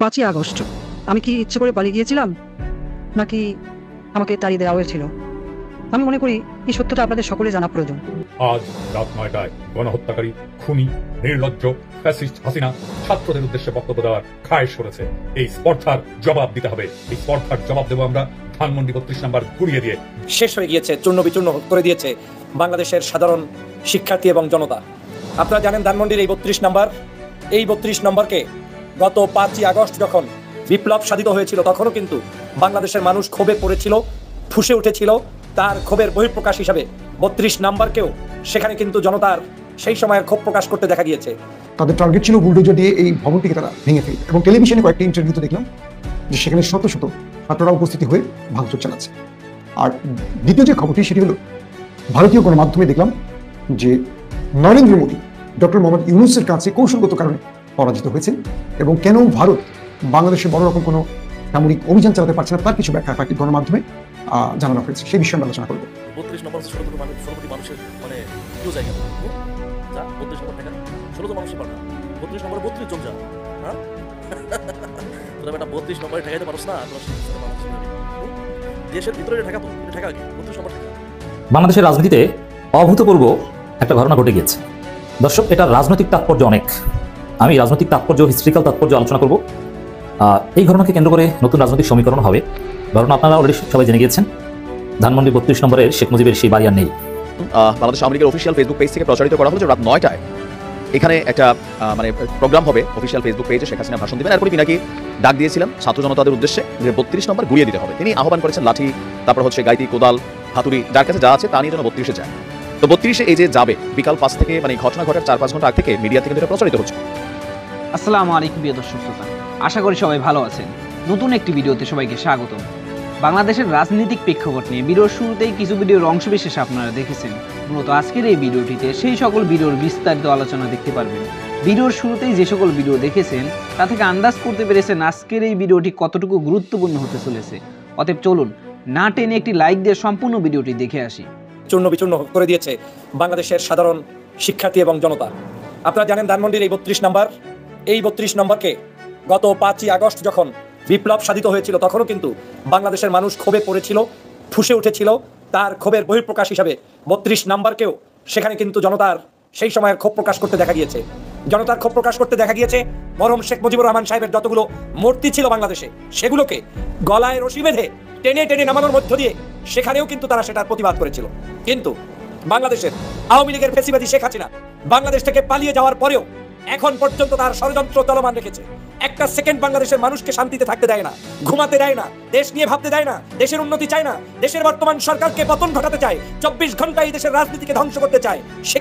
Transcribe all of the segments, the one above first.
5ই August আমি কি ইচ্ছে করে পালিয়ে গিয়েছিলাম নাকি আমাকে তাড়িয়ে দেওয়া হয়েছিল? আমি মনে করি এই সত্যটা আপনাদের সকলে জানা প্রয়োজন। আজ রাত 9টায় গণহত্যাকারী, খুনি, নির্লজ্জ ফ্যাসিস্ট হাসিনা ছাত্রদের উদ্দেশ্যে বক্তব্য দেওয়ার খায়েশ করেছে। এই স্পর্ধার জবাব দিতে হবে। এই স্পর্ধার জবাব দেবো আমরা ধানমন্ডি 32 নম্বর গুড়িয়ে দিয়ে। শেষ হয়ে গিয়েছে, চূর্ণ বিচূর্ণ করে দিয়েছে বাংলাদেশের সাধারণ শিক্ষার্থী এবং জনতা। আপনারা জানেন ধানমন্ডির এই 32 নম্বরকে গত 5ই আগস্ট যখন বিপ্লব সাধিত হয়েছিল তখনও কিন্তু বাংলাদেশের মানুষ ক্ষোভে পড়েছিল, ফুঁসে উঠেছিল। তার ক্ষোভের বহিঃপ্রকাশ হিসাবে 32 নম্বরকেও সেখানে কিন্তু জনতার সেই সময়ের ক্ষোভ প্রকাশ করতে দেখা গিয়েছে। তাদের টার্গেট ছিল বুলডোজার দিয়ে এই ভবনটিকে তারা ভেঙে ফেলবে, এবং টেলিভিশনে কয়েকটি ইন্টারভিউতে দেখলাম যে সেখানে শত শত ছাত্ররা উপস্থিতি হয়ে ভাঙচুর চালাচ্ছে। আর দ্বিতীয় যে খবরটি সেটি হলো ভারতীয় গণমাধ্যমে দেখলাম যে নরেন্দ্র মোদী ডক্টর মোহাম্মদ ইউনূসের কাছে কৌশলগত কারণে পরাজিত হয়েছেন, এবং কেন ভারত বাংলাদেশে বড় রকম কোনো সামরিক অভিযান চালাতে পারছে না তার কিছু ব্যাখ্যা কয়েকটি গণমাধ্যমে জানানো হয়েছে। সেই বিষয়ে আলোচনা করবো। 32 নম্বর 16 মানুষের মানে কেউ জায়গা যা 32 নম্বর টাকা 16 মানুষই পারে না। 32 নম্বরে 32 জন যা, হ্যাঁ তোরা বেটা 32 নম্বরে ঠেকাইতে পারছ না। দেশের ভিতরে ঠেকা তো ঠেকা আগে 32 নম্বর ঠেকা। বাংলাদেশের রাজনীতিতে অভূতপূর্ব একটা ঘটনা ঘটে গিয়েছে। দর্শক, এটা রাজনৈতিক তাৎপর্য অনেক। আমি রাজনৈতিক তাৎপর্য, হিস্ট্রিক্যাল তাৎপর্য আলোচনা করব। এই ঘটনাকে কেন্দ্র করে নতুন রাজনৈতিক সমীকরণ হবে। ঘটনা আপনারা অলরেডি সবাই জেনে গিয়েছেন। ধানমন্ডি 32 নম্বরের শেখ মুজিবের সেই বাড়ি আর নেই। বাংলাদেশ আওয়ামী লীগের অফিসিয়াল ফেসবুক পেজ থেকে প্রচারিত করা হলো যে রাত 9টায় এখানে একটা মানে প্রোগ্রাম হবে অফিসিয়াল ফেসবুক পেজে। শেখ হাসিনা ভাষণ দেবেন। এরপরে পিনাকি ডাক দিয়েছিলেন ছাত্র জনতাদের উদ্দেশ্যে যে 32 নম্বর গুড়িয়ে দিতে হবে। তিনি আহ্বান করেছেন লাঠি, তারপর হচ্ছে গাইতি, কোদাল, হাতুড়ি, যার কাছে যা আছে তা নিয়ে যেন 32-এ যায়। তো 32-এ এই যে যাবে বিকাল 5 থেকে মানে ঘটনা ঘটার 4-5 ঘন্টা আগ থেকে মিডিয়া থেকে এটা প্রচারিত হচ্ছে। আসসালামু আলাইকুম প্রিয় দর্শক শ্রোতা, আশা করি সবাই ভালো আছেন। নতুন একটি ভিডিওতে সবাইকে স্বাগতম। বাংলাদেশের রাজনৈতিক প্রেক্ষাপট নিয়ে ভিডিওর শুরুতেই কিছু ভিডিওর অংশবিশেষ আপনারা দেখেছেন। মূলত আজকের এই ভিডিওটিতে সেই সকল ভিডিওর বিস্তারিত আলোচনা দেখতে পারবেন। ভিডিওর শুরুতেই যে সকল ভিডিও দেখেছেন তা থেকে আন্দাজ করতে পেরেছেন আজকের এই ভিডিওটি কতটুকু গুরুত্বপূর্ণ হতে চলেছে। অতএব চলুন না টেনে একটি লাইক দিয়ে সম্পূর্ণ ভিডিওটি দেখে আসি। চূর্ণ বিচূর্ণ করে দিয়েছে বাংলাদেশের সাধারণ শিক্ষার্থী এবং জনতা। আপনারা জানেন ধানমন্ডির এই 32 নম্বরকে গত 5ই আগস্ট যখন বিপ্লব সাধিত হয়েছিল তখনও কিন্তু বাংলাদেশের মানুষ ক্ষোভে পড়েছিল, ফুঁসে উঠেছিল। তার ক্ষোভের বহিঃপ্রকাশ হিসাবে 32 নম্বরকেও সেখানে কিন্তু জনতার সেই সময়ের ক্ষোভ প্রকাশ করতে দেখা গিয়েছে। জনতার ক্ষোভ প্রকাশ করতে দেখা গিয়েছে। মরহুম শেখ মুজিবুর রহমান সাহেবের যতগুলো মূর্তি ছিল বাংলাদেশে, সেগুলোকে গলায় রশি বেঁধে টেনে টেনে নামানোর মধ্য দিয়ে সেখানেও কিন্তু তারা সেটার প্রতিবাদ করেছিল। কিন্তু বাংলাদেশের আওয়ামী লীগের ফ্যাসিবাদী শেখ হাসিনা বাংলাদেশ থেকে পালিয়ে যাওয়ার পরেও এখন পর্যন্ত তার ষড়যন্ত্র চলমান রেখেছে। একটা সেকেন্ড বাংলাদেশের মানুষকে শান্তিতে থাকতে দেয় না, ঘুমাতে দেয় না, দেশ নিয়ে ভাবতে দেয় না, দেশের উন্নতি চায় না, দেশের বর্তমান সরকারকে পতন ঘটাতে চায়, 24 ঘন্টায় দেশের রাজনীতিকে ধ্বংস করতে চায়। সে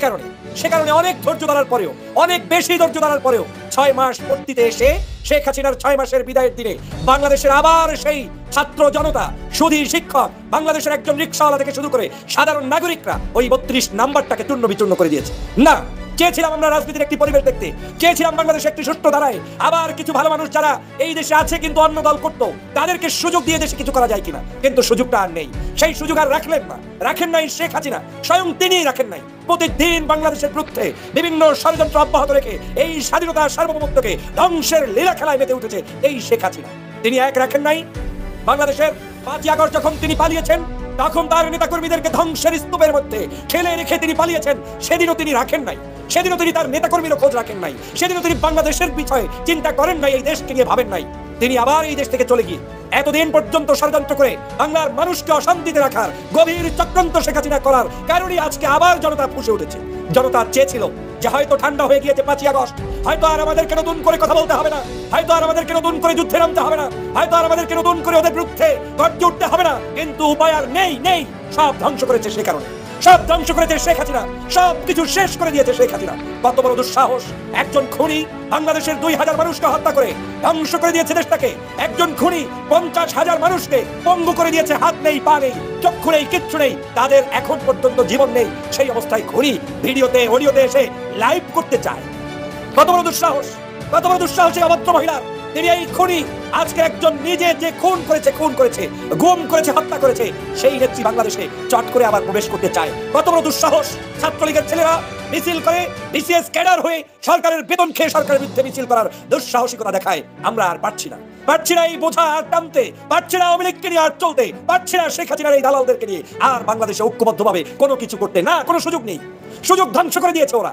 কারণে অনেক ধৈর্য ধরার পরেও, অনেক বেশি ধৈর্য ধরার পরেও 6 মাস পূর্তিতে এসে শেখ হাসিনার 6 মাসের বিদায়ের দিনে বাংলাদেশের আবার সেই ছাত্র জনতা, সুধী শিক্ষক, বাংলাদেশের একজন রিক্সাওয়ালা থেকে শুরু করে সাধারণ নাগরিকরা ওই 32 নাম্বারটাকে চূর্ণ বিচূর্ণ করে দিয়েছে। না, চেয়েছিলাম আমরা রাজনীতির একটি পরিবেশ দেখতে, চেয়েছিলাম বাংলাদেশে একটি সুষ্ঠু ধারায় আবার কিছু ভালো মানুষ যারা এই দেশে আছে কিন্তু অন্য দল করতো তাদেরকে সুযোগ দিয়ে দেশে কিছু করা যায় কিনা, কিন্তু সুযোগটা আর নেই। সেই সুযোগ আর রাখেন নাই শেখ হাসিনা, স্বয়ং তিনিই রাখেন নাই। প্রতিদিন বাংলাদেশের বিরুদ্ধে বিভিন্ন ষড়যন্ত্র অব্যাহত রেখে এই স্বাধীনতা সার্বভৌমত্বকে ধ্বংসের লীলা খেলায় মেতে উঠেছে এই শেখ হাসিনা। তিনি এক রাখেন নাই বাংলাদেশের 5ই আগস্ট যখন তিনি পালিয়েছেন তখন তার নেতাকর্মীদেরকে ধ্বংসের স্তূপের মধ্যে ঠেলে রেখে তিনি পালিয়েছেন। সেদিনও তিনি রাখেন নাই, সেদিনও তিনি তার নেতাকর্মীর খোঁজ রাখেন নাই, সেদিনও তিনি বাংলাদেশের বিষয়ে চিন্তা করেন নাই, এই দেশকে নিয়ে ভাবেন নাই। তিনি আবার এই দেশ থেকে চলে গিয়ে এতদিন পর্যন্ত ষড়যন্ত্র করে বাংলার মানুষকে অশান্তিতে রাখার গভীর চক্রান্ত শেখ হাসিনা করার কারণে আজকে আবার জনতা ফুঁসে উঠেছে। জনতা চেয়েছিল যে হয়তো ঠান্ডা হয়ে গিয়েছে 5ই আগস্ট, হয়তো আর আমাদেরকে নতুন করে কথা বলতে হবে না, হয়তো আর আমাদেরকে নতুন করে যুদ্ধে নামতে হবে না, হয়তো আর আমাদেরকে নতুন করে ওদের বিরুদ্ধে গর্জে উঠতে হবে না। কিন্তু উপায় আর নেই। সব ধ্বংস করেছে সে কারণে, সব ধ্বংস করেছে শেখ হাসিনা, সব কিছু শেষ করে দিয়েছে শেখ হাসিনা। কত বড় দুঃসাহস! একজন খুনি বাংলাদেশের 2000 মানুষকে হত্যা করে ধ্বংস করে দিয়েছে দেশটাকে। একজন খুনি 50,000 মানুষকে পঙ্গু করে দিয়েছে, হাত নেই, পা নেই, চক্ষু নেই, কিচ্ছু নেই, তাদের এখন পর্যন্ত জীবন নেই। সেই অবস্থায় খুনি ভিডিওতে অডিওতে এসে লাইভ করতে চায়। কত বড় দুঃসাহস! কত বড় দুঃসাহস এই অভদ্র মহিলার! তিনি এই খুনি। আজকে একজন নিজে যে খুন করেছে, গুম করেছে, হত্যা করেছে, সেই নেত্রী বাংলাদেশে চট করে আবার প্রবেশ করতে চায়। কত বড় দুঃসাহস! ছাত্রলীগের ছেলেরা মিছিল করে, বিসিএস ক্যাডার হয়ে সরকারের বেতন খেয়ে সরকারের বিরুদ্ধে মিছিল করার দুঃসাহসিকতা দেখায়। আমরা আর পারছি না এই বোঝা আর টানতে, পারছি না আওয়ামী লীগকে নিয়ে আর চলতে, পারছি না শেখ হাসিনার এই দালালদেরকে নিয়ে আর বাংলাদেশে ঐক্যবদ্ধভাবে কোনো কিছু করতে। না, কোনো সুযোগ নেই। সুযোগ ধ্বংস করে দিয়েছে ওরা।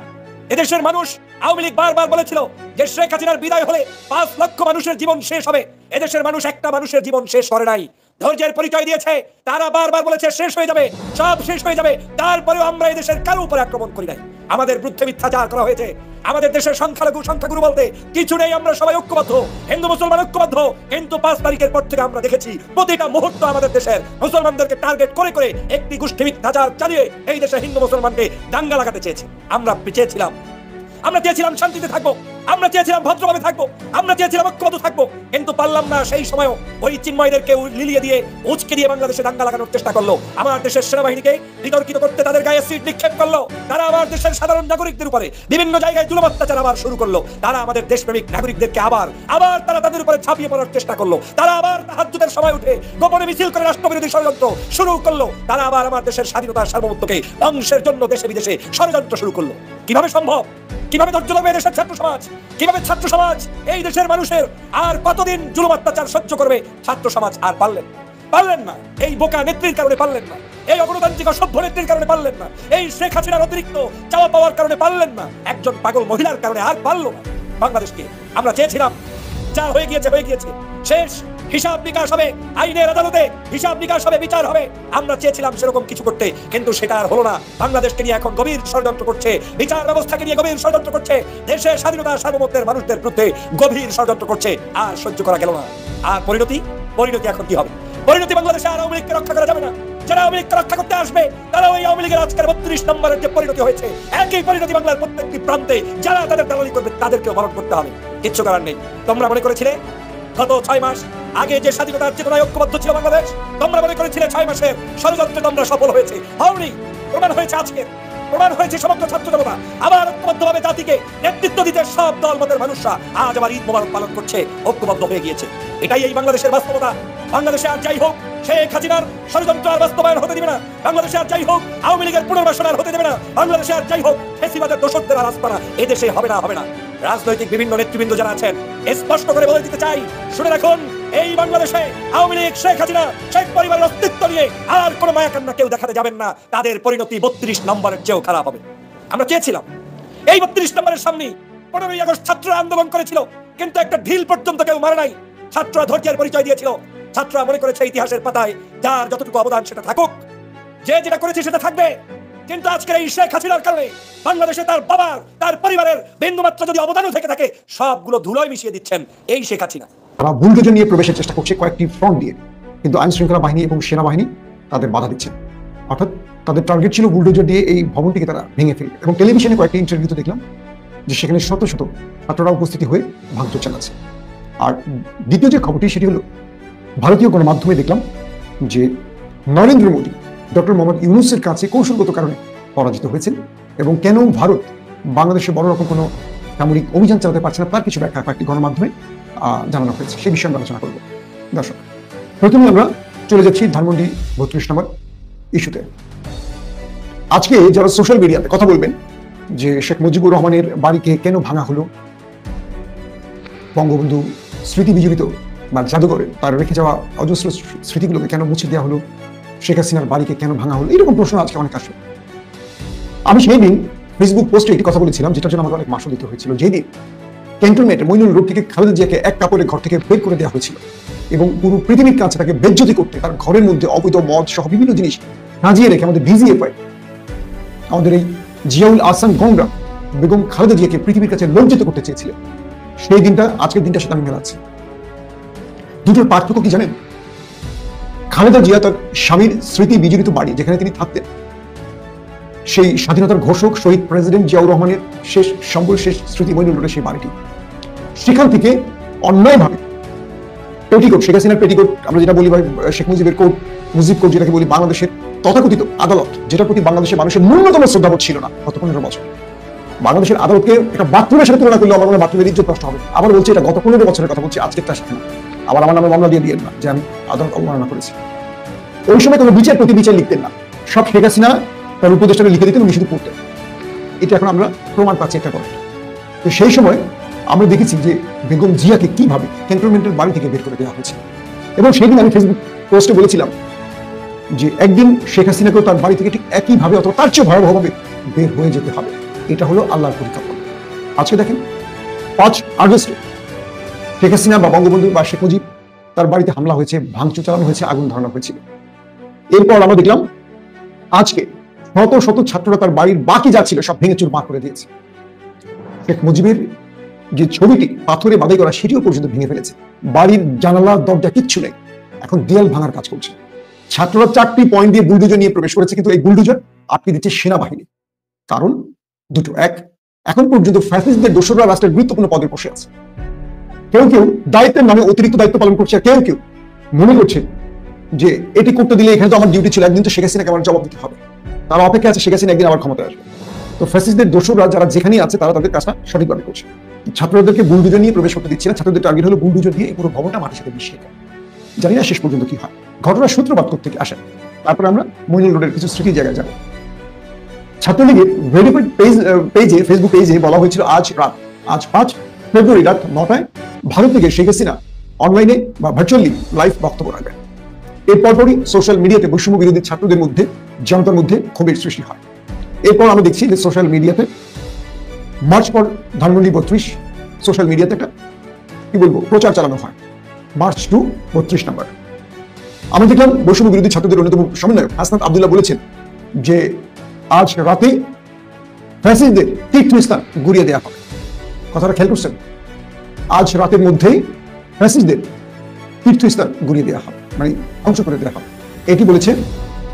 এদেশের মানুষ, আওয়ামী লীগ বারবার বলেছিল যে শেখ হাসিনার বিদায় হলে 5 লক্ষ মানুষের জীবন শেষ হবে। এদেশের মানুষ একটা মানুষের জীবন শেষ করে নাই। ধৈর্যের পরিচয় দিয়েছে। তারা বারবার বলেছে শেষ হয়ে যাবে, সব শেষ হয়ে যাবে। তারপরেও আমরা এদেশের কারো উপরে আক্রমণ করি নাই। আমাদের বিরুদ্ধে মিথ্যাচার করা হয়েছে। আমাদের দেশের সংখ্যাগুরু বলতে কিছু নেই। আমরা সবাই ঐক্যবদ্ধ, হিন্দু মুসলমান ঐক্যবদ্ধ। কিন্তু 5 তারিখের পর থেকে আমরা দেখেছি প্রতিটা মুহূর্ত আমাদের দেশের মুসলমানদেরকে টার্গেট করে করে একটি গোষ্ঠী মিথ্যাচার চালিয়ে এই দেশে হিন্দু মুসলমানকে দাঙ্গা লাগাতে চেয়েছে। আমরা চেয়েছিলাম শান্তিতে থাকবো, আমরা চেয়েছিলাম ভদ্রভাবে থাকবো, আমরা চেয়েছিলাম ঐক্যবদ্ধ থাকবো, কিন্তু পারলাম না। সেই সময়ও ওই চিন্ময়দেরকে লিলিয়ে দিয়ে, উচকে দিয়ে বাংলাদেশে দাঙ্গা লাগানোর চেষ্টা করলো। আমার দেশের সেনাবাহিনীকে বিতর্কিত করতে তাদের গায়ে অ্যাসিড নিক্ষেপ করলো। তারা আমার দেশের সাধারণ নাগরিকদের উপরে বিভিন্ন জায়গায় জুলুম অত্যাচার আবার শুরু করলো। তারা আমাদের দেশপ্রেমিক নাগরিকদেরকে আবার তারা তাদের উপরে ঝাঁপিয়ে পড়ার চেষ্টা করলো। তারা আবার তাহাজ্জুদের সময় উঠে গোপনে মিছিল করে রাষ্ট্রবিরোধী ষড়যন্ত্র শুরু করলো। তারা আবার আমার দেশের স্বাধীনতার সার্বভৌমত্বকে ধ্বংসের জন্য দেশে বিদেশে ষড়যন্ত্র শুরু করলো। কিভাবে সম্ভব? কিভাবে ধৈর্য ধরবে দেশের ছাত্র সমাজ? কিভাবে ছাত্র সমাজ এই দেশের মানুষের আর কতদিন জুলুম অত্যাচার সহ্য করবে? ছাত্র সমাজ আর পারলেন না। এই বোকা নেত্রীর কারণে পারলেন না, এই অগণতান্ত্রিক অসভ্য নেত্রীর কারণে পারলেন না, এই শেখ হাসিনার অতিরিক্ত চাওয়া পাওয়ার কারণে পারলেন না, একজন পাগল মহিলার কারণে আর পারলো না। বাংলাদেশকে আমরা চেয়েছিলাম, যা হয়ে গিয়েছে। শেষ হিসাব নিকাশ হবে, আইনের আদালতে হিসাব নিকাশ হবে, বিচার হবে। আমরা চেয়েছিলাম সেরকম কিছু করতে, কিন্তু সেটা আর হলো না। বাংলাদেশকে নিয়ে এখন গভীর ষড়যন্ত্র করছে, বিচার ব্যবস্থাকে নিয়ে গভীর ষড়যন্ত্র করছে, দেশের স্বাধীনতা সার্বভৌমত্বের মানুষদের বিরুদ্ধে গভীর ষড়যন্ত্র করছে। আর সহ্য করা গেল না। আর পরিণতি এখন কি হবে? পরিণতি বাংলাদেশে আর আওয়ামী লীগকে রক্ষা করা যাবে না। যারা আওয়ামী লীগকে রক্ষা করতে আসবে তারা ওই আওয়ামী লীগের আজকের 32 নম্বরের যে পরিণতি হয়েছে, একই পরিণতি বাংলার প্রত্যেকটি প্রান্তে যারা তাদের দালালি করবে তাদেরকেও বরণ করতে হবে। কিচ্ছু করার নেই। তোমরা মনে করেছিলে গত 6 মাস আগে যে স্বাধীনতার চেতনায় ঐক্যবদ্ধ ছিল বাংলাদেশ, তোমরা মনে করেছিলে 6 মাসের ষড়যন্ত্রে তোমরা সফল হয়েছে। হওনি। প্রমাণ হয়েছে আজকে, প্রমাণ হয়েছে সমগ্র ছাত্র জনতা আবার ঐক্যবদ্ধভাবে জাতিকে নেতৃত্ব দিতে সব দল মতের মানুষরা আজ আবার ঈদ মোবারক পালন করছে, ঐক্যবদ্ধ হয়ে গিয়েছে। এটাই এই বাংলাদেশের বাস্তবতা। বাংলাদেশে আর যাই হোক শেখ হাসিনার ষড়যন্ত্র আর বাস্তবায়ন হতে দিবে না। বাংলাদেশে আর যাই হোক আওয়ামী লীগের পুনর্বাসন আর হতে দেবে না। বাংলাদেশে আর যাই হোক ফ্যাসিবাদের দোষরদের আর আস্তানা এদেশে হবে না। রাজনৈতিক বিভিন্ন নেতৃবৃন্দ যারা আছেন স্পষ্ট করে বলে দিতে চাই, শুনে রাখুন, এই বাংলাদেশে আওয়ামী লীগ, শেখ হাসিনা, শেখ পরিবারের অস্তিত্ব নিয়ে আর কোনো মায়াকান্না কেউ দেখাতে যাবেন না। তাদের পরিণতি 32 নম্বরের চেয়েও খারাপ হবে। আমরা চেয়েছিলাম এই 32 নম্বরের সামনে 15ই আগস্ট ছাত্ররা আন্দোলন করেছিল, কিন্তু একটা ঢিল পর্যন্ত কেউ মারে নাই। ছাত্ররা ধৈর্যের পরিচয় দিয়েছিল। ছাত্ররা মনে করেছে ইতিহাসের পাতায় যার যতটুকু অবদান সেটা থাকুক, যে যেটা করেছে সেটা থাকবে। কিন্তু আজকের এই শেখ হাসিনার কারণে বাংলাদেশে তার বাবার, তার পরিবারের বিন্দুমাত্র যদি অবদানও থেকে থাকে সবগুলো ধুলোয় মিশিয়ে দিচ্ছেন এই শেখ হাসিনা। তারা বুলডোজার নিয়ে প্রবেশের চেষ্টা করছে কয়েকটি ফ্রন্ট দিয়ে, কিন্তু আইন শৃঙ্খলা বাহিনী এবং সেনাবাহিনী তাদের বাধা দিচ্ছে। অর্থাৎ তাদের টার্গেট ছিল বুলডোজার দিয়ে এই ভবনটিকে তারা ভেঙে ফেলবে। এবং টেলিভিশনে কয়েকটি ইন্টারভিউতে দেখলাম যে সেখানে শত শত ছাত্ররা উপস্থিতি হয়ে ভাঙচুর চালাচ্ছে। আর দ্বিতীয় যে খবরটি সেটি হলো, ভারতীয় গণমাধ্যমে দেখলাম যে নরেন্দ্র মোদী ডক্টর মোহাম্মদ ইউনূসের কাছে কৌশলগত কারণে পরাজিত হয়েছেন এবং কেন ভারত বাংলাদেশে বড় রকম কোনো সামরিক অভিযান চালাতে পারছে না তার কিছু ব্যাখ্যা কয়েকটি গণমাধ্যমে জানানো হয়েছে। সেই বিষয়ে আমরা আলোচনা করব। দর্শক, প্রথমে আমরা চলে যাচ্ছি ধানমন্ডি 32 নম্বর ইস্যুতে। আজকে যারা সোশ্যাল মিডিয়াতে কথা বলবেন যে শেখ মুজিবুর রহমানের বাড়িকে কেন ভাঙা হলো, বঙ্গবন্ধু স্মৃতি বিজড়িত বা জাদুঘরে তার রেখে যাওয়া অজস্র স্মৃতিগুলোকে কেন মুছে দেওয়া হলো, শেখ হাসিনার বাড়িকে কেন ভাঙা হলো, এরকম প্রশ্ন আজকে অনেক আসে। আমি সেই দিন ফেসবুক পোস্টে একটি কথা বলেছিলাম যেটার জন্য আমাকে অনেক মাসুল দিতে হয়েছিল। যেদিন ক্যান্টনমেন্টে মইনুল রোড থেকে খালেদা জিয়াকে এক কাপড়ে ঘর থেকে বের করে দেওয়া হয়েছিল এবং পুরো পৃথিবীর কাছে তাকে বেজ্জতি করতে তার ঘরের মধ্যে অবৈধ মদ সহ বিভিন্ন জিনিস সাজিয়ে রেখে আমাদের ডিজিএফআই আমাদের এই জিয়াউল আহসান গংরা বেগম খালেদা জিয়াকে পৃথিবীর কাছে লজ্জিত করতে চেয়েছিলেন। সেই দিনটা আজকের দিনটার সাথে আমি মেলাচ্ছি। দুটোর পার্থক্য কি জানেন? খালেদা জিয়া তার স্বামীর স্মৃতি বিজড়িত বাড়ি যেখানে তিনি থাকতেন, সেই স্বাধীনতার ঘোষক শহীদ প্রেসিডেন্ট জিয়াউর রহমানের শেষ স্মৃতি মইনুল রোডের সেই বাড়িটি, সেখান থেকে অন্যায়ভাবে পেটিকোট, শেখ হাসিনার পেটিকোট আমরা যেটা বলি, শেখ মুজিবের কোর্ট, মুজিব কোর্ট যেটাকে বলি, বাংলাদেশের তথাকথিত আদালত, যেটার প্রতি বাংলাদেশের মানুষের ন্যূনতম শ্রদ্ধাবোধ ছিল না গত 15 বছর, বাংলাদেশের আদালতকে একটা বাথরুমের সাথে তুলনা করলে আমার মনে হয় বাথরুমের ইজ্জত নষ্ট হবে। আবার বলছি এটা গত 15 বছরের কথা বলছি, আজকে একটা সাথে না। আবার আমার নামে মামলা দিয়ে দিয়েন না যে আমি আদালত অবমাননা করেছি। ওই সময় কোনো বিচার প্রতি বিচার লিখতেন না, সব শেখ হাসিনা তার উপদেষ্টাকে লিখে দিতেন, উনি শুধু পড়তেন। এটা এখন আমরা প্রমাণ পাচ্ছি একটা কথা। তো সেই সময় আমরা দেখেছি যে বেগম জিয়াকে কিভাবে ক্যান্টনমেন্টের বাড়ি থেকে বের করে দেওয়া হয়েছে। এবং সেদিন আমি ফেসবুক পোস্টে বলেছিলাম যে একদিন শেখ হাসিনাকেও তার বাড়ি থেকে ঠিক একইভাবে অথবা তার চেয়ে ভয়াবহভাবে বের হয়ে যেতে হবে। এটা হলো আল্লাহর পরিকল্পনা। আজকে দেখেন 5 আগস্ট শেখ হাসিনা বা বঙ্গবন্ধু বা শেখ মুজিব তার বাড়িতে হামলা হয়েছে, ভাঙচুর চালানো হয়েছে, আগুন ধরানো হয়েছিল। এরপর আমরা দেখলাম আজকে শত শত ছাত্ররা তার বাড়ির বাকি যা ছিল সব ভেঙে চুরমার করে দিয়েছে। শেখ মুজিবের যে ছবিটি পাথরে বাঁধাই করা সেটিও পর্যন্ত ভেঙে ফেলেছে। বাড়ির জানালা দরজা কিচ্ছু নেই, এখন দেয়াল ভাঙার কাজ করছে। ছাত্ররা 4টি পয়েন্ট দিয়ে বুলডোজার নিয়ে প্রবেশ করেছে, কিন্তু এই বুলডোজার আটকে দিচ্ছে সেনাবাহিনী। কারণ দুটো, এক, এখন পর্যন্ত ফ্যাসিস্টদের দোসররা রাষ্ট্রের গুরুত্বপূর্ণ পদে বসে আছে। কেউ কেউ দায়িত্বের নামে অতিরিক্ত দায়িত্ব পালন করছে, আর কেউ কেউ মনে করছে যে এটি করতে দিলে এখানে তো আমার ডিউটি ছিল, একদিন তো শেখ হাসিনাকে আমার জবাব দিতে হবে। তারা অপেক্ষা আছে শেখ হাসিনা একদিন আবার ক্ষমতায় আসবে। তো ফ্যাসিস্টদের দোসররা যারা যেখানেই আছে তারা তাদের কাজটা সঠিকভাবে করছে। ছাত্রদেরকে বুলডোজার নিয়ে প্রবেশ করতে দিচ্ছে না, ছাত্রদের টার্গেট হলো বুলডোজার দিয়ে এই পুরো ভবনটা মাটির সাথে মিশিয়ে দেয়। জানি না শেষ পর্যন্ত কি হয়। ঘটনার সূত্রপাত থেকে আসে, তারপরে আমরা মইনুল রোডের কিছু স্মৃতি জায়গায় যাব। ছাত্রলীগের ভেরিফাইড পেজে ফেসবুক পেজে বলা হয়েছিল আজ 5 ফেব্রুয়ারি রাত 9টায় ভারত থেকে শেখ হাসিনা অনলাইনে বা ভার্চুয়ালি লাইভ বক্তব্য রাখবেন। এরপরই সোশ্যাল মিডিয়াতে বৈষম্য বিরোধী ছাত্রদের মধ্যে জনতার মধ্যে ক্ষোভের সৃষ্টি হয়। এরপর আমরা দেখছি যে সোশ্যাল মিডিয়াতে মার্চ পর ধানমন্ডি 32 সোশ্যাল মিডিয়াতে একটা কি বলবো প্রচার চালানো হয়, মার্চ টু 32 নাম্বার। আমরা দেখলাম বৈষম্য বিরোধী ছাত্রদের অন্যতম সমন্বয়ক হাসনাত আব্দুল্লাহ বলেছেন যে আজ রাতে ফ্যাসিস্টদের তীর্থস্থান গুড়িয়ে দেওয়া হবে। কথাটা খেয়াল করছেন? আজ রাতের মধ্যেই ফ্যাসিস্টদের তীর্থস্থান গুড়িয়ে দেওয়া হবে, মানে ধ্বংস করে দেওয়া হবে। এটি বলেছেন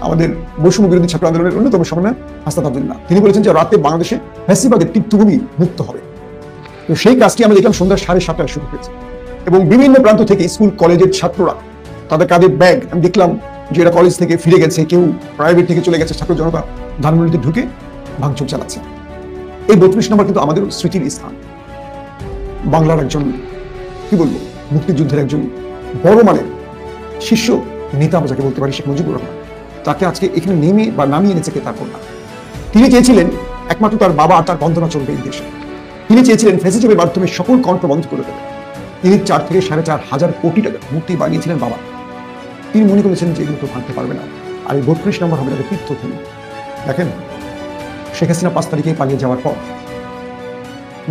আমাদের বৈষম্য বিরোধী ছাত্র আন্দোলনের অন্যতম সমন্বয়ক হাসনাত আব্দুল্লাহ। তিনি বলেছেন যে রাতে বাংলাদেশে ফ্যাসিবাদের তীর্থভূমি মুক্ত হবে। তো সেই কাজটি আমরা দেখলাম সন্ধ্যা 7:30টায় শুরু হয়েছে এবং বিভিন্ন প্রান্ত থেকে স্কুল কলেজের ছাত্ররা তাদের কাঁধে ব্যাগ, আমি দেখলাম যে এরা কলেজ থেকে ফিরে গেছে, কেউ প্রাইভেট থেকে চলে গেছে, ছাত্র জনতা ধানমন্ডিতে ঢুকে ভাঙচুর চালাচ্ছে। এই 32 নম্বর কিন্তু আমাদের স্মৃতির স্থান। বাংলার একজন কি বলবো মুক্তিযুদ্ধের একজন বড় মানের শীর্ষ নেতা যাকে বলতে পারি শেখ মুজিবুর রহমান, তাকে আজকে এখানে নেমে বা নামিয়ে এনেছে কে তার কন্যা। তিনি চেয়েছিলেন একমাত্র তার বাবা আর তার বন্দনা চলবে এই দেশে। তিনি চেয়েছিলেন ফ্যাসিজমের মাধ্যমে সকল কণ্ঠ বন্ধ করে দেবেন। তিনি 4 থেকে 4.5 কোটি টাকা মূর্তি বানিয়েছিলেন বাবা। তিনি মনে করেছেন যে এগুলো তো ভাঙতে পারবে না, আর এই 32 নম্বর হবে তাদের তীর্থভূমি। দেখেন শেখ হাসিনা 5 তারিখে পালিয়ে যাওয়ার পর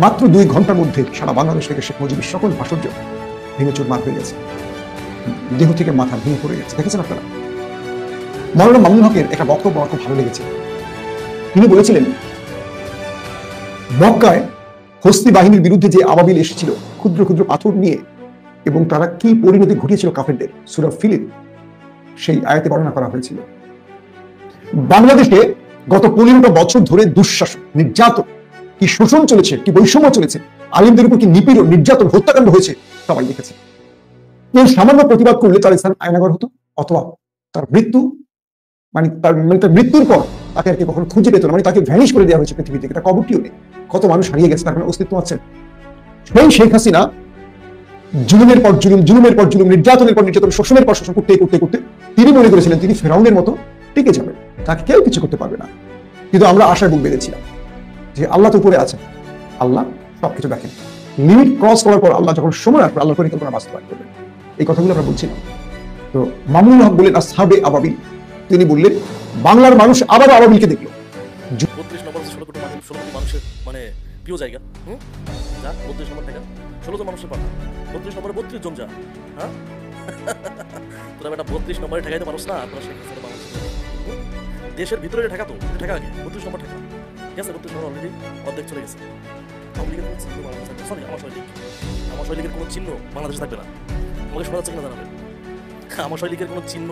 মাত্র 2 ঘন্টার মধ্যে সারা বাংলাদেশ থেকে শেখ মুজিবের সকল ভাস্কর্য ভেঙে চুরমার হয়ে গেছে, দেহ থেকে মাথা ভেঙে পড়ে গেছে। দেখেছেন আপনারা? মৌলানা মামুনুল হকের একটা বক্তব্য আমার খুব ভালো লেগেছে। তিনি বলেছিলেন মক্কায় হস্তি বাহিনীর বিরুদ্ধে যে আবাবিল এসেছিল ক্ষুদ্র ক্ষুদ্র পাথর নিয়ে, এবং তারা কি পরিণতি ঘটিয়েছিল কাফেরদের, সূরা ফিলের সেই আয়াতে বর্ণনা করা হয়েছিল। বাংলাদেশে গত 15টা বছর ধরে দুঃশাসন, নির্যাতন, কি শোষণ চলেছে, কি বৈষম্য চলেছে, আলিমদের উপর কি নিপীড়ন, নির্যাতন, হত্যাকাণ্ড হয়েছে সবাই দেখেছে। কেউ সামান্য প্রতিবাদ করলে তার স্থান আয়নাঘর হতো, অথবা তার মৃত্যু মানে তার মৃত্যুর পর তাকে আর কি কখনো খুঁজে পেত না, মানে তাকে ভ্যানিশ করে দেওয়া হয়েছে পৃথিবী থেকে। তার কবরটিও নেই, কত মানুষ হারিয়ে গেছে, তার কোনো অস্তিত্ব আছে। সেই শেখ হাসিনা জুলুমের পর জুলুম, জুলুমের পর জুলুম, নির্যাতনের পর নির্যাতন, শোষণের পর শোষণ করতে করতে করতে তিনি মনে করেছিলেন তিনি ফেরাউনের মতো টিকে যাবেন, তাকে কেউ কিছু করতে পারবে না। কিন্তু আমরা আশায় বুক বেঁধেছিলাম যে আল্লাহ তো উপরে আছেন, আল্লাহ সবকিছু দেখেন। লিমিট ক্রস করার পর আল্লাহ যখন সময় আসবে আল্লাহর পরিকল্পনা বাস্তবায়ন করবেন। এই কথাগুলো আমরা বলছিলাম। তো মামুনুল হক বললেন আসহাবে আবাবিল, তিনি বললেন বাংলার মানুষ আবার আবাবিলকে দেখলো। 32 নম্বর 16 কোটি মানুষের মানে প্রিয় জায়গা। যা 32 নম্বর টাকা 16 জন মানুষের পাঠা, 32 নম্বরে 32 জন যা। হ্যাঁ তোরা বেটা 32 নম্বরে ঠেকাইতে পারোস না। আপনারা শেখ হাসিনা দেশের ভিতরে ঠেকা, তো ঠেকা আগে 32 নম্বর ঠেকা গেছে। 32 নম্বর অলরেডি অর্ধেক চলে গেছে। আওয়ামী লীগের কোনো চিহ্ন বাংলাদেশ থাকবে, সরি আমার শৈলীগের কোনো চিহ্ন বাংলাদেশে থাকবে না। আমাকে শোনা যাচ্ছে কিনা জানাবেন? আমার শৈলীগের কোনো চিহ্ন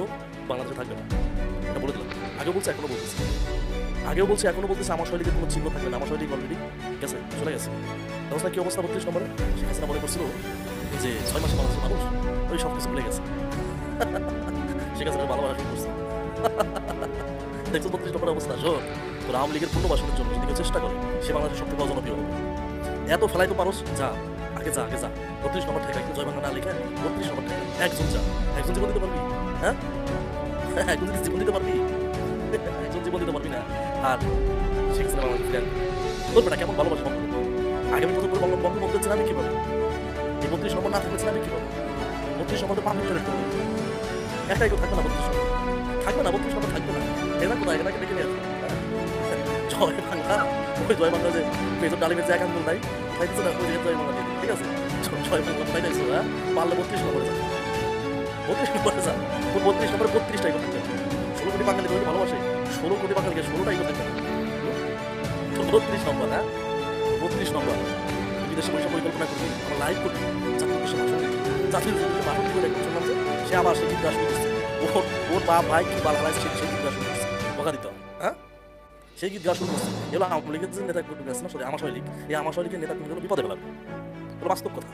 বাংলাদেশে থাকবে না, এটা বলে দিলাম। আগেও বলছে এখনো বলতেছে, এখনো বলতেছে আমার শৈলীগের কোনো চিহ্ন থাকবে না। আমার শৈলীগ অলরেডি গেছে, চলে গেছে। অবস্থা কি অবস্থা 32 নম্বরে? শেখ হাসিনা মনে করছিল যে 6 মাসে বাংলাদেশের মানুষ ওই সব কিছু ভুলে গেছে। শেখ হাসিনার ভালোবাসা শুরু করছে। দেখছো 32 নম্বরের অবস্থা? শোন তোর আওয়ামী লীগের পুনর্বাসনের জন্য যদি কেউ চেষ্টা করে সে বাংলাদেশের সবথেকে বড় জনপ্রিয় হবে। এত ফেলাই তো পারোস, যা আগে যা 32 নম্বর ঠেকা, জয় বাংলা না লিখে 32 নম্বর ঠেকা, একজন জীবন দিতে পারবি? হ্যাঁ, একজন জীবন দিতে পারবি? একজন জীবন দিতে পারবি না। আর শেখ হাসিনা বাংলাদেশ ফিরে তোর বেটা কেমন ভালোবাসা বন্ধ আগামী বছর বঙ্গবন্ধু চেনাবি কিভাবে? এই 32 নম্বর না থাকলে চেনাবি কিভাবে? 32 নম্বর তো পাবলিক টয়লেট করবে, একটাই কেউ থাকবে না 32 নম্বর, থাকবে না 32 নম্বর, থাকবে না। এরা কোথায় এটাকে ডেকে নিয়ে আসবে জয় বাংলা, ওই জয় বাংলা যে পেছন ডালিমের যে একান্ত নাই খাইতেছে না, ওই জয় বাংলা দিয়ে, ঠিক আছে? জয় বাংলা কোথায় যাইছো? হ্যাঁ, পারলে 32 নম্বরে যা, 32 নম্বরে যা, তোর 32 নম্বরে 32টাই কথা থাকবে। 16 কোটি বাঙালি তোকে ভালোবাসে, 16 কোটি বাঙালিকে 16টাই কথা থাকবে। তোর 32 নম্বর, হ্যাঁ 32 নম্বর। বিদেশে বসে পরিকল্পনা করবি, আমার লাইভ করবি, জাতির উদ্দেশ্যে ভাষণ দিবি, জাতির উদ্দেশ্যে ভাষণ দিবে দেখবো শুনলাম যে সে আবার সে গীত শুরু করছে, ওর বাপ ভাই কি বাল হারাইছে সেই গীত শুরু করছে, বকা দিতে হবে। হ্যাঁ, সেই গীত শুরু করছে। এগুলো আওয়ামী লীগের যে নেতা কর্মী আছে না, সরি আমাশয় লীগ, এই আমাশয় লীগের নেতা কর্মীগুলো বিপদে ফেলাবে, এগুলো বাস্তব কথা।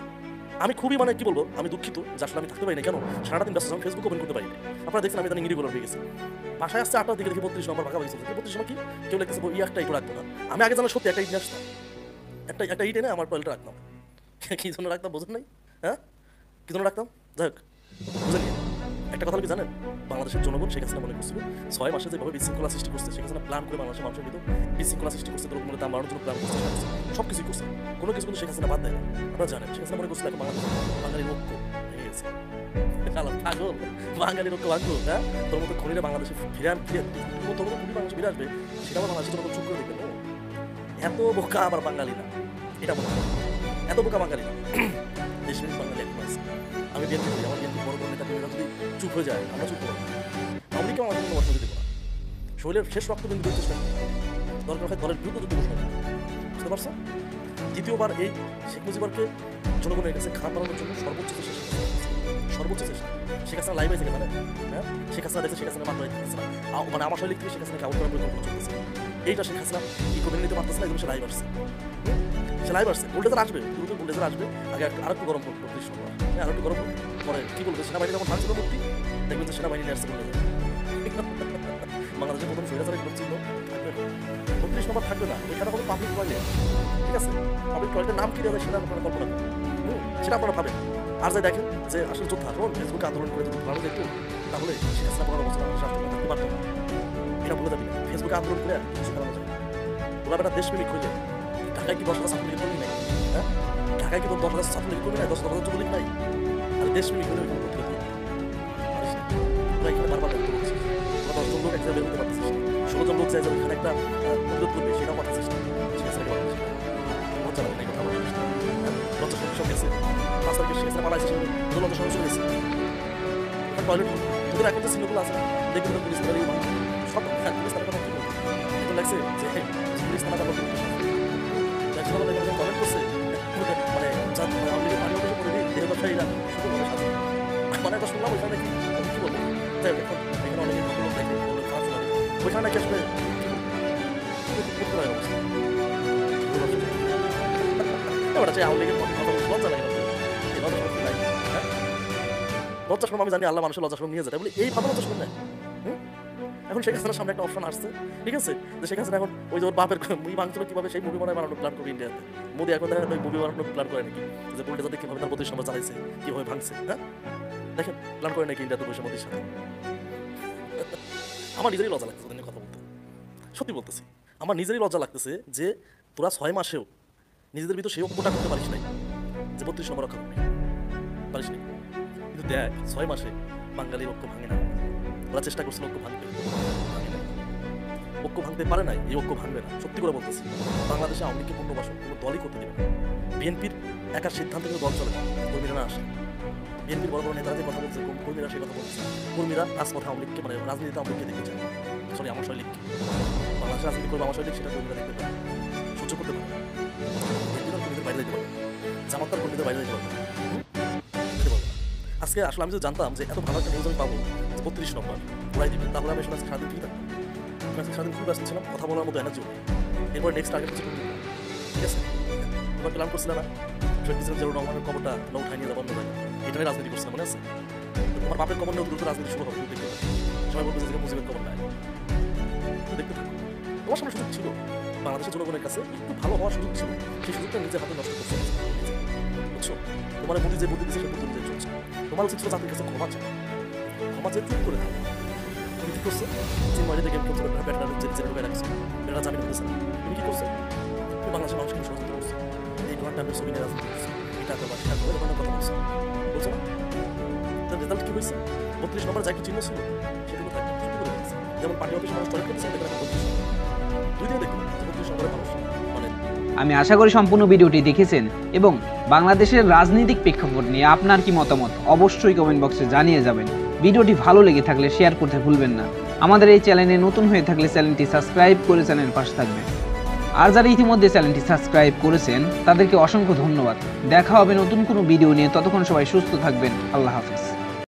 আমি খুবই মানে কি বলবো, আমি দুঃখিত যে আসলে আমি থাকতে পারি না। কেন সারাটা দিন ব্যস্ত, আমি ফেসবুক ওপেন করতে পারি না। আপনারা দেখছেন আমি তাদের ইংরেজি হয়ে গেছি, বাসায় আসছে 8টার দিকে দেখি 32 নম্বর ভাগা হয়েছে। 32 নম্বর কি কেউ লিখতেছে একটা ইট রাখবো না। আমি আগে জানা সত্যি একটা ইট নিয়ে আসতাম, একটা ইট এনে আমার টয়লেটে রাখতাম। কি জন্য রাখতাম বোঝেন নাই? হ্যাঁ, কি জন্য রাখতাম? যাই হোক, বুঝলেন কি একটা কথা কি জানেন? বাংলাদেশের জনগণ শেখ হাসিনা মনে করছিল 6 মাসে যেভাবে বিশৃঙ্খলা সৃষ্টি করছে, শেখ হাসিনা প্ল্যান করে বাংলাদেশের মানুষের ভিতর বিশৃঙ্খলা সৃষ্টি করছে, দ্রব্যমূল্যের দাম বাড়ানোর জন্য প্ল্যান করছে, সব কিছুই করছে, কোনো কিছু কিন্তু শেখ হাসিনা বাদ দেয় না। আপনারা জানেন শেখ হাসিনা মনে করছিল এখন বাঙালির ঐক্য ভেঙে গেছে। পাগল, বাঙালির ঐক্য ভাঙবো? হ্যাঁ, তোর মতো খনিরা বাংলাদেশে ফিরে তোর মতো খুবই বাংলাদেশে ফিরে আসবে, সেটা আবার বাংলাদেশের জনগণ চুপ করে দেখবেন। এত বোকা আবার বাঙালি না, এটা মনে হয় এত বোকা বাঙালি না, দেশপ্রেমিক বাঙালি এখন আছে। আমি বিএনপি করি, আমার বিএনপি বড় বড় নেতা কর্মীরা যদি চুপ হয়ে যায়, আমরা চুপ করবো। আমি কেউ আমাদের কোনো বর্তমান দেবো না, শরীরের শেষ রক্তবিন্দু দিতে চেষ্টা করি, দরকার হয় দলের বিরুদ্ধে যুদ্ধ ঘোষণা করি, বুঝতে পারছো? দ্বিতীয়বার এই শেখ মুজিবুরকে জনগণের কাছে খারাপ বানানোর জন্য সর্বোচ্চ চেষ্টা, শেখ হাসিনা লাইভ আছে মানে, হ্যাঁ শেখ হাসিনা দেখছে শেখ হাসিনা মাত্র মানে আমার শৈলী থেকে শেখ হাসিনাকে আউট করার পরিকল্পনা চলতেছে। এইটা শেখ হাসিনা কি করে নিতে পারতেছে না, এগুলো সে লাইভ আসছে, সে লাইভ আসছে। বুলডেজার আসবে, পুরো বুলডেজার আসবে, আগে আরেকটু গরম করবো, আরেকটু গরম পরে কি বলবে, সেনাবাহিনী যখন ভাঙছিল মূর্তি দেখবেন যে সেনাবাহিনী নিয়ে আসছে বুলডেজার। বাংলাদেশের প্রথম স্বৈরাচারী করছিল 32 নম্বর থাকবে না, ওইখানে হবে পাবলিক টয়লেট, ঠিক আছে? পাবলিক টয়লেটের নাম কি দেবে সেটা আপনারা কল্পনা করুন, সেটা আপনারা ভাবেন। আর যাই দেখেন যে আসলে যোদ্ধা যখন ফেসবুকে আন্দোলন করে যদি ভালো দেখতো, তাহলে শেখ হাসিনা 15 বছর আমাদের রাষ্ট্র থাকতে পারতো না, এটা বলে যাবি না। ফেসবুকে আন্দোলন করে কিছু করানো যায়, ওরা একটা দেশপ্রেমিক হয়ে যায়। ঢাকায় কি 10,000 ছাত্রলীগ কর্মী নাই? হ্যাঁ, ঢাকায় কি 10,000 ছাত্রলীগ কর্মী নাই, 10,000 যুবলীগ নাই? আর দেশপ্রেমিক হলে ওইখানে করতে হবে, ওরা এখানে বারবার ব্যক্ত করছে, ওরা 10 জন লোক এক জায়গায় বের হতে পারতেছিস না, 16 জন লোক যায় যে ওইখানে একটা প্রতিরোধ করবে, সেটাও পারতেছিস না। শেখ হাসিনাকে বাংলাদেশ লজ্জা লাগে না, এই কথা বলতে লজ্জা সব গেছে। 5 তারিখে শেখ হাসিনা পালাইছে, লজ্জা সঙ্গে চলে গেছে। টয়লেট তোদের এখন যে সিনেগুলো আছে দেখবেন তো পুলিশ তারা সব পুলিশ তারা কথা কি বলবে, এখন লাগছে যে পুলিশ তারা কথা কমেন্ট করছে মানে আমি পানি উঠে পড়ে দিই দেহ ব্যবসায়ীরা শুধুভাবে শাস্তি মানে এটা শুনলাম ওইখানে কি কি বলবো, তাই এখন এখানে অনেকে লোক দেখে বলে খারাপ শোনা ওইখানে নাকি আসলে ওটা চাই আওয়ামী লীগের কথা লজ্জা লাগে না, এই লজ্জা শোনা নাই, হ্যাঁ লজ্জা শোনা আমি জানি আল্লাহ মানুষের লজ্জা শোনা নিয়ে যায় বলে এই ভালো লজ্জা শোনা নেয়। এখন শেখ হাসিনার সামনে একটা অপশন আসছে, ঠিক আছে, যে শেখ হাসিনা এখন ওই যে ওর বাপের মুভি ভাঙছিল কিভাবে সেই মুভি বানানোর প্ল্যান করবে ইন্ডিয়াতে। মোদি এখন দেখেন ওই মুভি বানানোর প্ল্যান করে নাকি, যে বুলডোজার কিভাবে তার 32 নম্বর চালাইছে, কিভাবে ভাঙছে, হ্যাঁ দেখেন প্ল্যান করে নাকি ইন্ডিয়াতে বসে মোদির সাথে। আমার নিজেরই লজ্জা লাগতেছে ওদের কথা বলতে, সত্যি বলতেছি আমার নিজেরই লজ্জা লাগতেছে যে তোরা 6 মাসেও নিজেদের ভিতর সেই ঐক্যটা করতে পারিস নাই যে 32 নম্বর রক্ষা করবি, পারিস নাই। কিন্তু দেখ 6 মাসে বাঙালির ঐক্য ভাঙে না, ওরা চেষ্টা করছিল ঐক্য ভাঙবে, ঐক্য ভাঙতে পারে নাই, এই ঐক্য ভাঙবে না, সত্যি করে বলতেছি। বাংলাদেশে আওয়ামী লীগকে পুনর্বাসন কোনো দলই করতে দেবে না, বিএনপির একার সিদ্ধান্ত কিন্তু দল চলে না, কর্মীরা না আসে। বিএনপির বড় বড় নেতারা যে কথা বলছে কর্মীরা সেই কথা বলছে, কর্মীরা রাজপথে আওয়ামী লীগকে মানে রাজনীতিতে আওয়ামী লীগকে দেখতে চায়, সরি আমার শৈলীগকে বাংলাদেশে রাজনীতি করবে আমার শৈলীগ সেটা কর্মীরা দেখতে পারে, সহ্য করতে পারে, কর্মীদের বাইরে যেতে পারে, জামাতার কর্মীদের বাইরে যেতে পারে। আজকে আসলে আমি যদি জানতাম যে এত ভালো একটা নিউজ আমি পাবো 32 নম্বর উড়াই দিবে, তাহলে আমি আসলে সারাদিন ফ্রি থাকতাম, সারাদিন খুব ব্যস্ত ছিলাম, কথা বলার মতো এনার্জি নেই। এরপর নেক্সট টার্গেট কিছু করবো, ঠিক আছে, তোমার প্ল্যান করছিল না জিয়াউর রহমানের খবরটা উঠাই নিয়ে যাবো অন্য জায়গায়, এটা আমি রাজনীতি করছিলাম মনে আছে। তোমার বাপের খবর নিয়ে দ্রুত রাজনীতি শুরু হবে, দেখতে সবাই বলবে যে মুজিবের খবর নাই, দেখতে থাকো তোমার সামনে সুযোগ ছিল, বাংলাদেশের জনগণের কাছে একটু ভালো হওয়ার সুযোগ ছিল, সেই সুযোগটা নিজের হাতে নষ্ট করছে। বুঝছো, তোমার বুদ্ধি যে বুদ্ধি দিচ্ছে সেই বুদ্ধি নিজে চলছে। তোমার উচিত ছিল জাতির কাছে ক্ষমা চাও, ক্ষমা চেয়ে ঠিক করে দাও। তুমি কি করছো? চিনমারিতে গেম খেলছো, ব্যাটারা জেলে ঢুকে রাখছো, ব্যাটারা জামিন হতেছে না। তুমি কি করছো? তুমি বাংলাদেশের মানুষকে ষড়যন্ত্র করছো, এই ডোনাল্ড ট্রাম্পের ছবি নিয়ে রাজনীতি করছো, এটা করবা সেটা করবা, এরকম কথা বলছো, বলছো না? তার রেজাল্ট কি হয়েছে? 32 নম্বর যা একটু চিহ্ন ছিল সেগুলো থাকে শুরু করে দিয়েছে। যেমন পার্টি অফিস মানুষ টয়লেট করতেছে, দেখবেন 32 দুই দিনে দেখবেন 32 নম্বরের মানুষ মানে। আমি আশা করি সম্পূর্ণ ভিডিওটি দেখেছেন এবং বাংলাদেশের রাজনৈতিক প্রেক্ষাপট নিয়ে আপনার কি মতামত অবশ্যই কমেন্ট বক্সে জানিয়ে যাবেন। ভিডিওটি ভালো লেগে থাকলে শেয়ার করতে ভুলবেন না। আমাদের এই চ্যানেলে নতুন হয়ে থাকলে চ্যানেলটি সাবস্ক্রাইব করে চ্যানেলের পাশে থাকবেন। আর যারা ইতিমধ্যে চ্যানেলটি সাবস্ক্রাইব করেছেন তাদেরকে অসংখ্য ধন্যবাদ। দেখা হবে নতুন কোনো ভিডিও নিয়ে, ততক্ষণ সবাই সুস্থ থাকবেন। আল্লাহ হাফেজ।